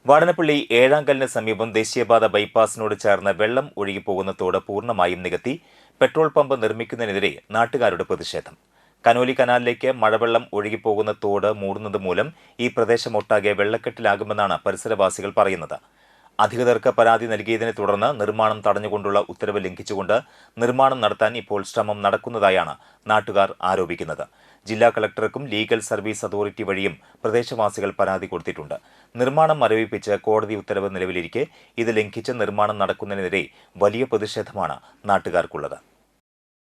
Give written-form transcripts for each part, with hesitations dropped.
വാടനപ്പള്ളി ഏഴാങ്കലിന് സമീപം ദേശീയപാത ബൈപ്പാസിനോട് ചേർന്ന് വെള്ളം ഒഴുകിപ്പോകുന്ന തോട് പൂർണ്ണമായും നികത്തി പെട്രോൾ പമ്പ് നിർമ്മിക്കുന്നതിനെതിരെ നാട്ടുകാരുടെ പ്രതിഷേധം. കനോലി കനാലിലേക്ക് മഴവെള്ളം ഒഴുകിപ്പോകുന്ന തോട് മൂടുന്നത് മൂലം ഈ പ്രദേശമൊട്ടാകെ വെള്ളക്കെട്ടിലാകുമെന്നാണ് പരിസരവാസികൾ പറയുന്നത്. അധികൃതർക്ക് പരാതി നൽകിയതിനെ തുടർന്ന് നിർമ്മാണം തടഞ്ഞുകൊണ്ടുള്ള ഉത്തരവ് ലംഘിച്ചുകൊണ്ട് നിർമ്മാണം നടത്താൻ ഇപ്പോൾ ശ്രമം നടക്കുന്നതായാണ് നാട്ടുകാർ ആരോപിക്കുന്നത്. ജില്ലാ കളക്ടർക്കും ലീഗൽ സർവീസ് അതോറിറ്റി വഴിയും പ്രദേശവാസികൾ പരാതി കൊടുത്തിട്ടുണ്ട്. നിർമ്മാണം മരവിപ്പിച്ച് കോടതി ഉത്തരവ് നിലവിലിരിക്കെ ഇത് ലംഘിച്ച് നിർമ്മാണം നടക്കുന്നതിനെതിരെ വലിയ പ്രതിഷേധമാണ് നാട്ടുകാർക്കുള്ളത്.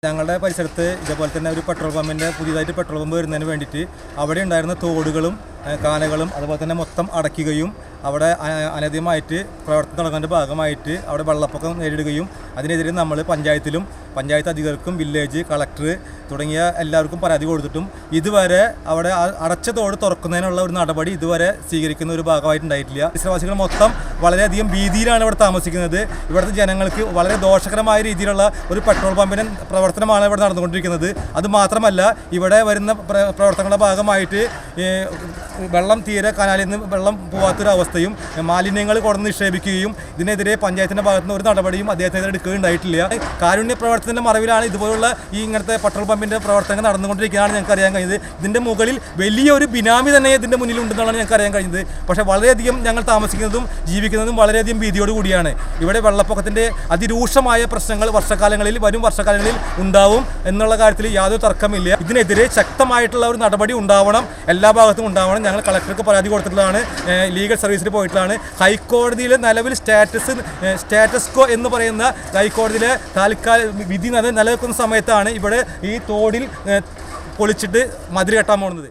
ഞങ്ങളുടെ പരിസരത്ത് ഇതേപോലെ തന്നെ ഒരു പെട്രോൾ പമ്പിൻ്റെ പുതിയതായിട്ട് പെട്രോൾ പമ്പ് വരുന്നതിന് വേണ്ടിയിട്ട് അവിടെ ഉണ്ടായിരുന്ന തോടുകളും കാനകളും അതുപോലെ തന്നെ മൊത്തം അടയ്ക്കുകയും അവിടെ അനധികമായിട്ട് പ്രവർത്തനം തുടങ്ങുന്നതിൻ്റെ ഭാഗമായിട്ട് അവിടെ വെള്ളപ്പൊക്കം നേരിടുകയും അതിനെതിരെ നമ്മൾ പഞ്ചായത്ത് അധികൃതർക്കും വില്ലേജ് കളക്ടർ തുടങ്ങിയ എല്ലാവർക്കും പരാതി കൊടുത്തിട്ടും ഇതുവരെ അവിടെ അടച്ച തോട് തുറക്കുന്നതിനുള്ള ഒരു നടപടി ഇതുവരെ സ്വീകരിക്കുന്ന ഒരു ഭാഗമായിട്ടുണ്ടായിട്ടില്ല. പരിസരവാസികൾ മൊത്തം വളരെയധികം ഭീതിയിലാണ് ഇവിടെ താമസിക്കുന്നത്. ഇവിടുത്തെ ജനങ്ങൾക്ക് വളരെ ദോഷകരമായ രീതിയിലുള്ള ഒരു പെട്രോൾ പമ്പിൻ്റെ പ്രവർത്തനമാണ് ഇവിടെ നടന്നുകൊണ്ടിരിക്കുന്നത്. അതുമാത്രമല്ല ഇവിടെ വരുന്ന പ്രവർത്തനങ്ങളുടെ ഭാഗമായിട്ട് വെള്ളം തീരെ കനാലിൽ നിന്ന് വെള്ളം പോകാത്തൊരവസ്ഥയും മാലിന്യങ്ങൾ കൊണ്ടുവന്ന് നിക്ഷേപിക്കുകയും ഇതിനെതിരെ പഞ്ചായത്തിൻ്റെ ഭാഗത്തുനിന്ന് ഒരു നടപടിയും അദ്ദേഹത്തിന് എടുക്കുകയുണ്ടായിട്ടില്ല. കാരുണ്യ പ്രവർത്തനത്തിൻ്റെ മറവിലാണ് ഇതുപോലുള്ള ഇങ്ങനത്തെ പെട്രോൾ പമ്പിൻ്റെ പ്രവർത്തനങ്ങൾ നടന്നുകൊണ്ടിരിക്കുകയാണ് ഞങ്ങൾക്ക് അറിയാൻ കഴിഞ്ഞത്. ഇതിൻ്റെ മുകളിൽ വലിയൊരു ബിനാമി തന്നെ ഇതിൻ്റെ മുന്നിലുണ്ടെന്നാണ് ഞങ്ങൾക്ക് അറിയാൻ കഴിഞ്ഞത്. പക്ഷേ വളരെയധികം ഞങ്ങൾ താമസിക്കുന്നതും ജീവിക്കുന്നതും വളരെയധികം ഭീതിയോടുകൂടിയാണ്. ഇവിടെ വെള്ളപ്പൊക്കത്തിൻ്റെ അതിരൂക്ഷമായ പ്രശ്നങ്ങൾ വരും വർഷക്കാലങ്ങളിൽ ഉണ്ടാവും എന്നുള്ള കാര്യത്തിൽ യാതൊരു തർക്കമില്ല. ഇതിനെതിരെ ശക്തമായിട്ടുള്ള ഒരു നടപടി ഉണ്ടാവണം, എല്ലാ ഭാഗത്തും ഉണ്ടാവണം. ഞങ്ങൾ കളക്ടർക്ക് പരാതി കൊടുത്തിട്ടുള്ളതാണ്, ലീഗൽ സർവീസിൽ പോയിട്ടുള്ളതാണ്. ഹൈക്കോടതിയിൽ നിലവിൽ സ്റ്റാറ്റസ് കോ എന്ന് പറയുന്ന ഹൈക്കോടതിയിലെ താൽക്കാലിക വിധി നിലനിൽക്കുന്ന സമയത്താണ് ഇവിടെ ഈ തോടിൽ പൊളിച്ചിട്ട് മതിൽ കെട്ടാൻ പോകുന്നത്.